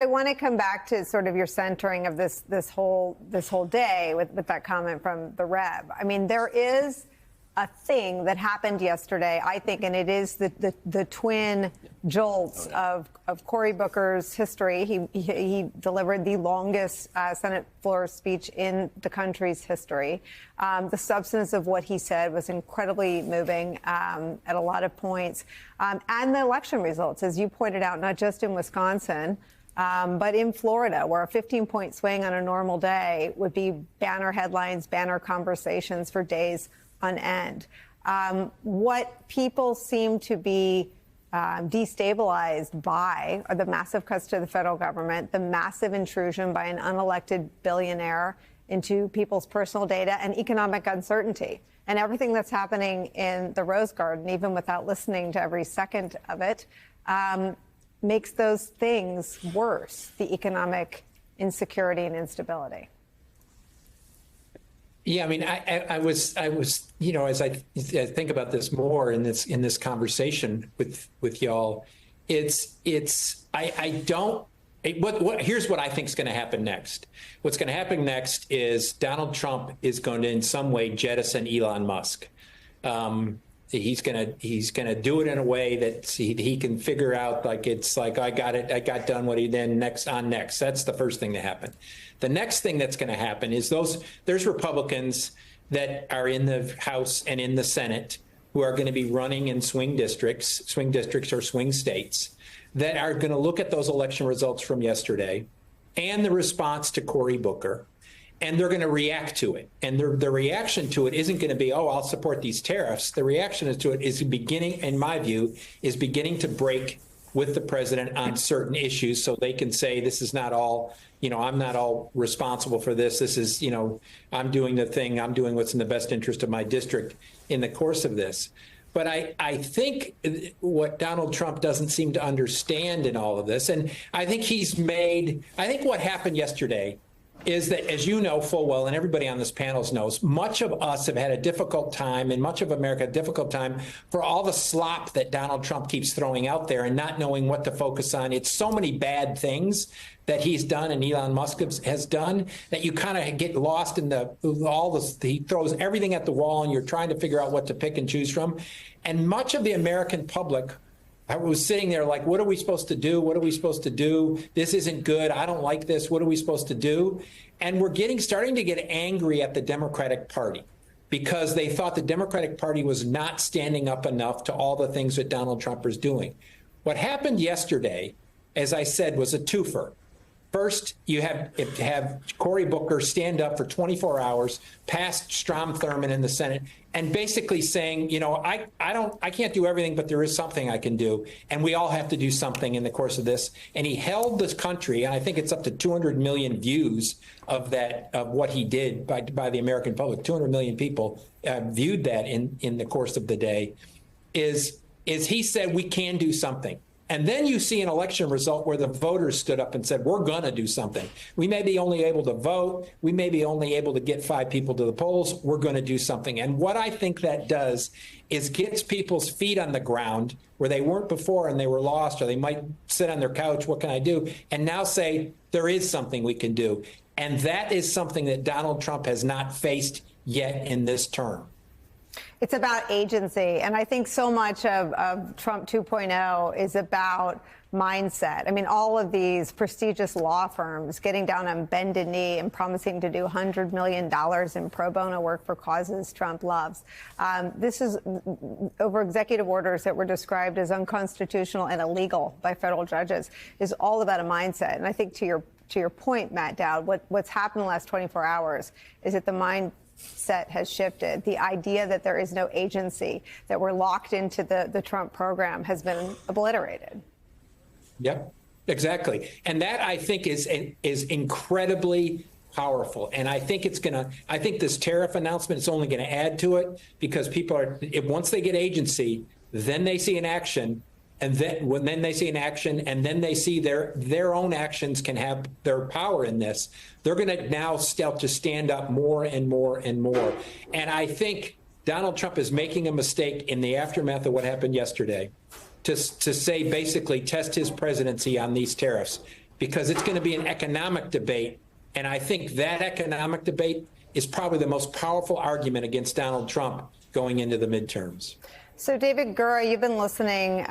I want to come back to sort of your centering of this whole day with that comment from the Reb. I mean, there is a thing that happened yesterday, I think, and it is the twin jolts of Cory Booker's history. He delivered the longest Senate floor speech in the country's history. The substance of what he said was incredibly moving at a lot of points. And the election results, as you pointed out, not just in Wisconsin, but in Florida, where a 15-point swing on a normal day would be banner headlines, banner conversations for days on end. What people seem to be destabilized by are the massive cuts to the federal government, the massive intrusion by an unelected billionaire into people's personal data, and economic uncertainty. And everything that's happening in the Rose Garden, even without listening to every second of it, makes those things worse, the economic insecurity and instability. Yeah, I mean, I was, you know, as I think about this more in this conversation with y'all, here's what I think is going to happen next. What's going to happen next is Donald Trump is going to in some way jettison Elon Musk. He's gonna do it in a way that he can figure out, like, it's like, I got done what he then next. That's the first thing to happen. The next thing that's going to happen is there's Republicans that are in the House and in the Senate who are going to be running in swing districts or swing states that are going to look at those election results from yesterday and the response to Cory Booker, and they're going to react to it. And the reaction to it isn't going to be, oh, I'll support these tariffs. The reaction to it is beginning, in my view, is beginning to break with the president on certain issues, so they can say, this is not all, you know, I'm not all responsible for this. This is, you know, I'm doing the thing. I'm doing what's in the best interest of my district in the course of this. But I think what Donald Trump doesn't seem to understand in all of this, and I think what happened yesterday is that, as you know full well, and everybody on this panel knows, much of us have had a difficult time, and much of America a difficult time, for all the slop that Donald Trump keeps throwing out there and not knowing what to focus on. It's so many bad things that he's done and Elon Musk has done that you kind of get lost in he throws everything at the wall and you're trying to figure out what to pick and choose from. And much of the American public, I was sitting there like, what are we supposed to do? What are we supposed to do? This isn't good. I don't like this. What are we supposed to do? And we're starting to get angry at the Democratic Party because they thought the Democratic Party was not standing up enough to all the things that Donald Trump is doing. What happened yesterday, as I said, was a twofer. First, you have Cory Booker stand up for 24 hours past Strom Thurmond in the Senate and basically saying, you know, I can't do everything, but there is something I can do. And we all have to do something in the course of this. And he held this country, and I think it's up to 200 million views of what he did by the American public. 200 million people viewed that in the course of the day. Is he said we can do something. And then you see an election result where the voters stood up and said, we're going to do something. We may be only able to vote. We may be only able to get 5 people to the polls. We're going to do something. And what I think that does is gets people's feet on the ground where they weren't before and they were lost, or they might sit on their couch. What can I do? And now say, there is something we can do. And that is something that Donald Trump has not faced yet in this term. It's about agency. And I think so much of Trump 2.0 is about mindset. I mean, all of these prestigious law firms getting down on bended knee and promising to do $100 million in pro bono work for causes Trump loves. This is over executive orders that were described as unconstitutional and illegal by federal judges, is all about a mindset. And I think to your point, Matt Dowd, what's happened in the last 24 hours is that the mindset has shifted. The idea that there is no agency, that we're locked into the Trump program, has been obliterated. Yep, exactly. And that, I think, is incredibly powerful. And I think I think this tariff announcement is only going to add to it, because people once they get agency, then they see an action. And then they see an action, and then they see their own actions can have their power in this. They're going to now start to stand up more and more and more. And I think Donald Trump is making a mistake in the aftermath of what happened yesterday to say, basically, test his presidency on these tariffs. because it's going to be an economic debate. And I think that economic debate is probably the most powerful argument against Donald Trump going into the midterms. So, David Gura, you've been listening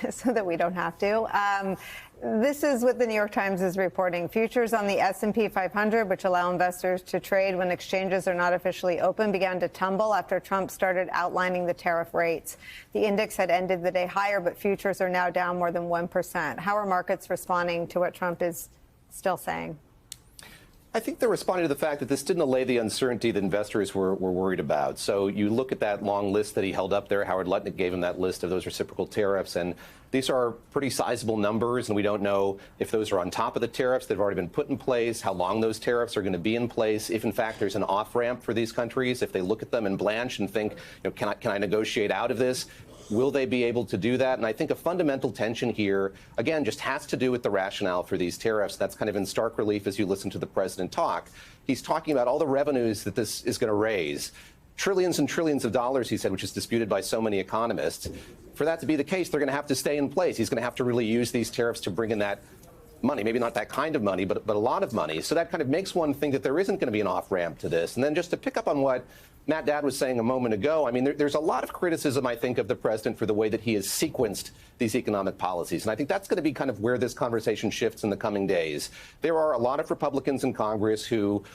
so that we don't have to. This is what the New York Times is reporting. Futures on the S&P 500, which allow investors to trade when exchanges are not officially open, began to tumble after Trump started outlining the tariff rates. The index had ended the day higher, but futures are now down more than 1%. How are markets responding to what Trump is still saying? I think they're responding to the fact that this didn't allay the uncertainty that investors were worried about. So you look at that long list that he held up there. Howard Lutnick gave him that list of those reciprocal tariffs, and these are pretty sizable numbers, and we don't know if those are on top of the tariffs that have already been put in place, how long those tariffs are going to be in place, if in fact there's an off-ramp for these countries, if they look at them and blanch and think, can I negotiate out of this? Will they be able to do that? And I think a fundamental tension here, again, just has to do with the rationale for these tariffs. That's kind of in stark relief as you listen to the president talk. He's talking about all the revenues that this is going to raise. Trillions and trillions of dollars, he said, which is disputed by so many economists. For that to be the case, they're going to have to stay in place. He's going to have to really use these tariffs to bring in that money, maybe not that kind of money, but a lot of money. So that kind of makes one think that there isn't going to be an off-ramp to this. And then just to pick up on what Matt Dadd was saying a moment ago, I mean, there's a lot of criticism, I think, of the president for the way that he has sequenced these economic policies. And I think that's going to be kind of where this conversation shifts in the coming days. There are a lot of Republicans in Congress who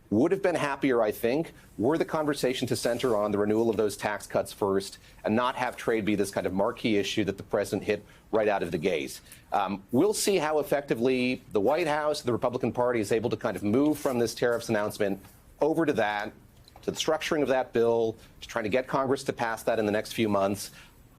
would have been happier, I think, were the conversation to center on the renewal of those tax cuts first and not have trade be this kind of marquee issue that the president hit right out of the gate. We'll see how effectively the White House, the Republican Party, is able to kind of move from this tariffs announcement over to that, to the structuring of that bill, to trying to get Congress to pass that in the next few months.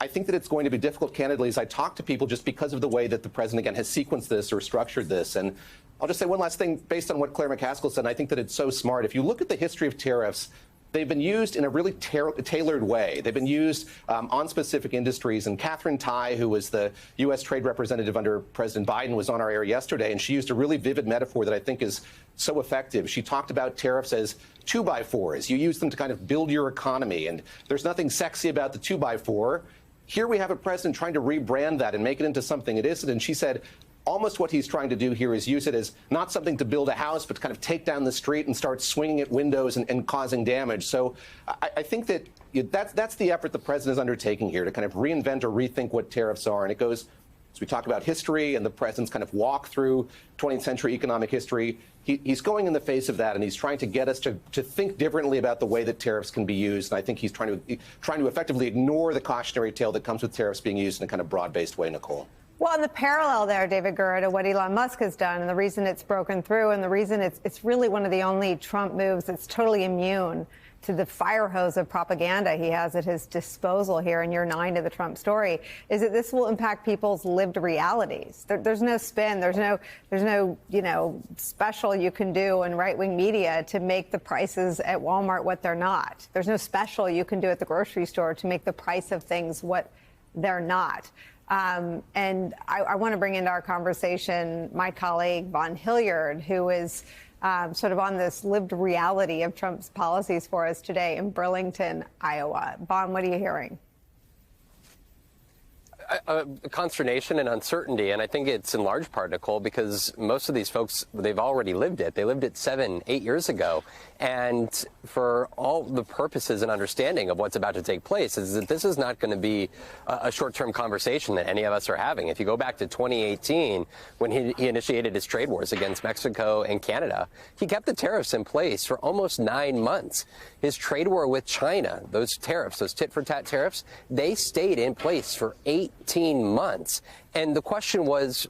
I think that it's going to be difficult, candidly, as I talk to people, just because of the way that the president, again, has sequenced this or structured this. And I'll just say one last thing based on what Claire McCaskill said. And I think that it's so smart. If you look at the history of tariffs, they've been used in a really tailored way. They've been used on specific industries. And Catherine Tai, who was the U.S. trade representative under President Biden, was on our air yesterday, and she used a really vivid metaphor that I think is so effective. She talked about tariffs as 2x4s. You use them to kind of build your economy, and there's nothing sexy about the 2x4. Here we have a president trying to rebrand that and make it into something it isn't. And she said, almost what he's trying to do here is use it as not something to build a house, but to kind of take down the street and start swinging at windows and causing damage. So I think that that's the effort the president is undertaking here, to kind of reinvent or rethink what tariffs are. And it goes, as we talk about history and the president's kind of walk through 20th century economic history, he's going in the face of that, and he's trying to get us to think differently about the way that tariffs can be used. And I think he's trying to effectively ignore the cautionary tale that comes with tariffs being used in a kind of broad-based way, Nicole. Well, and the parallel there, David Gura, to what Elon Musk has done, and the reason it's broken through, and the reason it's really one of the only Trump moves that's totally immune to the fire hose of propaganda he has at his disposal here in year 9 of the Trump story, is that this will impact people's lived realities. There's no spin. There's no special you can do in right-wing media to make the prices at Walmart what they're not. There's no special you can do at the grocery store to make the price of things what they're not. And I want to bring into our conversation my colleague, Vaughn Hilliard, who is sort of on this lived reality of Trump's policies for us today in Burlington, Iowa. Vaughn, what are you hearing? Consternation and uncertainty, and I think it's in large part, Nicole, because most of these folks, they've already lived it. They lived it 7, 8 years ago, and for all the purposes and understanding of what's about to take place, is that this is not going to be a short-term conversation that any of us are having. If you go back to 2018, when he initiated his trade wars against Mexico and Canada, he kept the tariffs in place for almost 9 months. His trade war with China, those tariffs, those tit-for-tat tariffs, they stayed in place for 18 months. And the question was,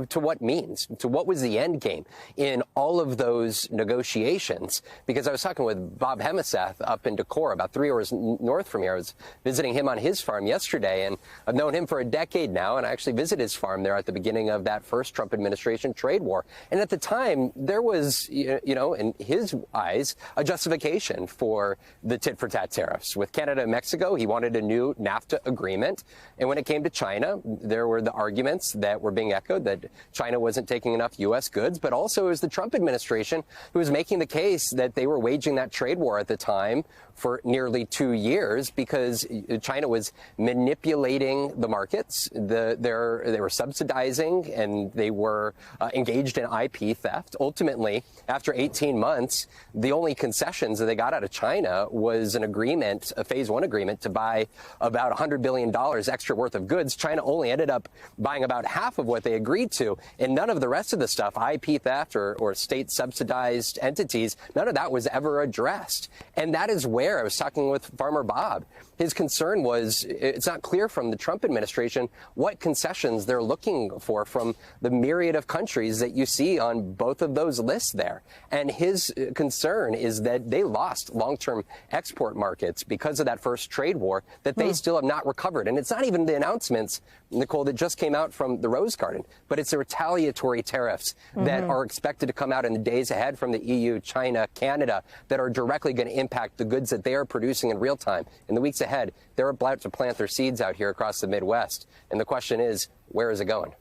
to what means? To what was the end game in all of those negotiations? Because I was talking with Bob Hemesath up in Decorah, about 3 hours north from here. I was visiting him on his farm yesterday, and I've known him for a decade now, and I actually visited his farm there at the beginning of that first Trump administration trade war. And at the time, there was, in his eyes, a justification for the tit-for-tat tariffs. With Canada and Mexico, he wanted a new NAFTA agreement. And when it came to China, there were the arguments arguments that were being echoed that China wasn't taking enough U.S. goods, but also it was the Trump administration who was making the case that they were waging that trade war at the time for nearly 2 years because China was manipulating the markets. They were subsidizing and they were engaged in IP theft. Ultimately, after 18 months, the only concessions that they got out of China was an agreement, a phase one agreement, to buy about $100 billion extra worth of goods. China only ended up buying about half of what they agreed to, and none of the rest of the stuff, IP theft or state subsidized entities, none of that was ever addressed. And that is where I was talking with Farmer Bob. His concern was it's not clear from the Trump administration what concessions they're looking for from the myriad of countries that you see on both of those lists there. And his concern is that they lost long-term export markets because of that first trade war that they still have not recovered. And it's not even the announcements, Nicole, that just came out from the Rose Garden, but it's the retaliatory tariffs that are expected to come out in the days ahead from the EU, China, Canada, that are directly going to impact the goods that they are producing in real time. In the weeks ahead, they're about to plant their seeds out here across the Midwest. And the question is, where is it going?